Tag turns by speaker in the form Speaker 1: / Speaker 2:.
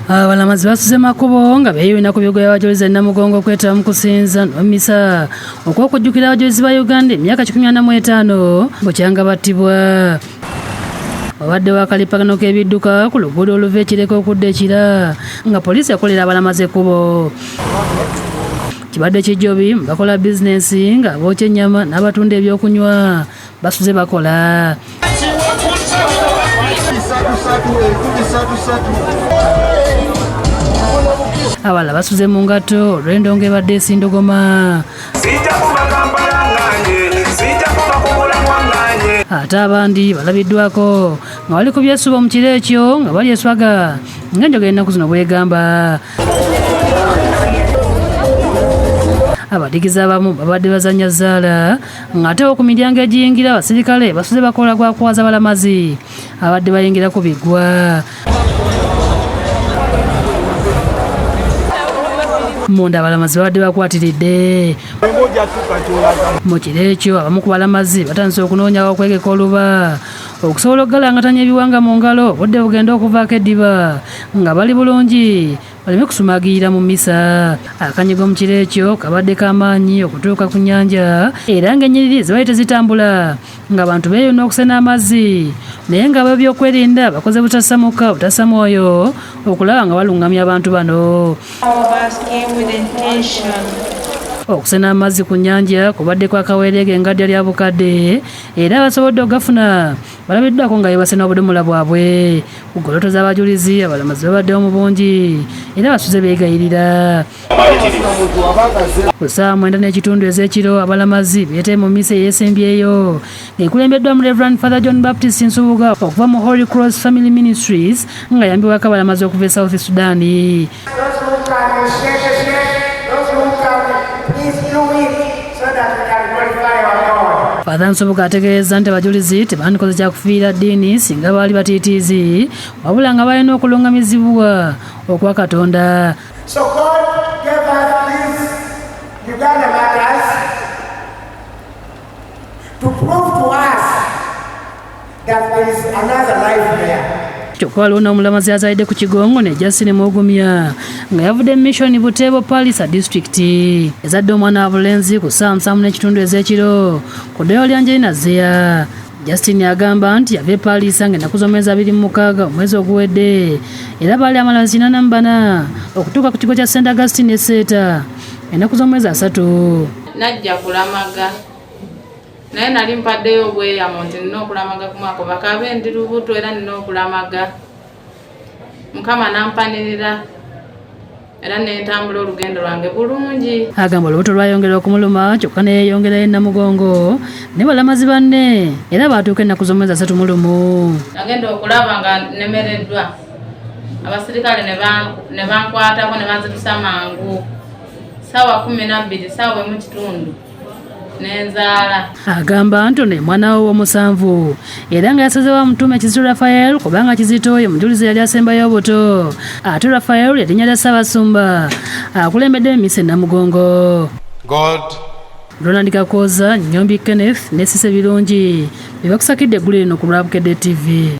Speaker 1: Abalamazi basuze makubo nga beeyuna ku bigo by'abajulizi e Namugongo okwetaba mu kusinza n'omisa okw'okujjukira abajulizi ba Uganda emyaka 45 bukyanga battibwa. Wabadde wakalipagano k'ebidduka ku luguudo oluva Ekireka okudda Ekira nga poliisi ekolera abalamazi ekkubo. Kibadde kijjobi bakola bizinensi nga bookya ennyama n'abatunda ebyokunywa basuze bakola. Abala basuze mu ngatto olw'endongo ebadde esindogoma. Ate abandi balabiddwako nga bali ku byesuba mu kiro ekyo nga bali eswaga ng'enjoga ennaku zino bwegamba. Abadigizi abamu babadde bazannya zzaala ng'ate ku miryango egiyingira abasirikale basuze bakola gwa kuwaza balamazi abadde bayingira ku biggwa. Munda abalamazi babadde bakwatiridde. Mu kiro ekyo abamu ku balamazi batandise okunoonya okwegeka oluba okusobola okugalangatanya ebiwanga mu ngalo obudde bugenda okuvaako eddiba nga bali bulungi baleme kusumagirira mu mmisa. Akanyigo mu kiro ekyo kabadde k'amaanyi okutuuka ku nnyanja era ng'ennyiriri zibaali tezitambula ng'abantu beeyuna okusena amazzi naye nga ab'ebyokwerinda bakoze butasamuka butasamwoyo okulaba nga balungamya abantu bano. Okusena amazzi ku nnyanja kubadde kwa kaweerege engadya lya bukadde era abasobodde ogafuna balabiddwako nga bebasena obudomola bwabwe. Ku goloto z'abajulizi abalamazi babaddewo mu bungi era basuze beegayirira. Ku ssaawa 9:30 ez'ekiro abalamazi beetee mu mmisa eyeesembyeyo ng'ekulembeddwa mu Reverend Father John Baptist Nsubuga okuva mu Holy Cross Family Ministries nga yambibwako abalamazi okuva e South Sudan. Father Nsubuga ategeeza nti abajulizi tebandikoze kyakufiira ddiini singa baali batiitiizi wabula nga balina okulungamizibwa okwa Katonda.
Speaker 2: So God gave us these Uganda matters to prove to us that there is another life there.
Speaker 1: Kyokka waliwo n'omulamazi azaalidde ku Kigongo ne Justin Mugumya nga yavudde mu mission Buteebo Palisa District. Ezadde omwana wa bulenzi ku ssaawa 7:30 ez'ekiro ku ddeeyo lya Angelina Zeya. Justin agamba nti yava e Palisa ng'ennaku z'omwezi 26 omwezi oguwedde era baali amalazi 84 okutuuka ku kigo kya St. Augustine Esseeta ennaku z'omwezi 3.
Speaker 3: Najja kulamaga naye nali mpaddeyo obweyamo nti nina okulamaga ku mwaka bakabe ndi lubuto era nina okulamaga. Mukama nampanirira era nentambula olugendo lwange bulungi.
Speaker 1: Agamba olubuto lwayongera okumuluma kyokka ne yeeyongerayo e Namugongo ne balamazi banne era baatuuka ennaku z'omwezi 3 mu lumu.
Speaker 3: Nagenda okulaba nga nemereddwa abasirikale ne bankwatako ne banzitusa mangu ssaawa 12 ssaawa 1:30 nenzaala.
Speaker 1: Agamba nti ono ye mwana we ow'omusanvu era nga yasazeewo amutuume Kizito Raphael kubanga Kizito ye mujulizi yali asembayo obuto ate Raphael erinnya lya Ssaabasumba akulembedde emmisa e Namugongo. Ronald Kakooza, Nyombi Kenneth ne Sise Birungi be bakusakidde eggulu lino ku Lwabukedde TV.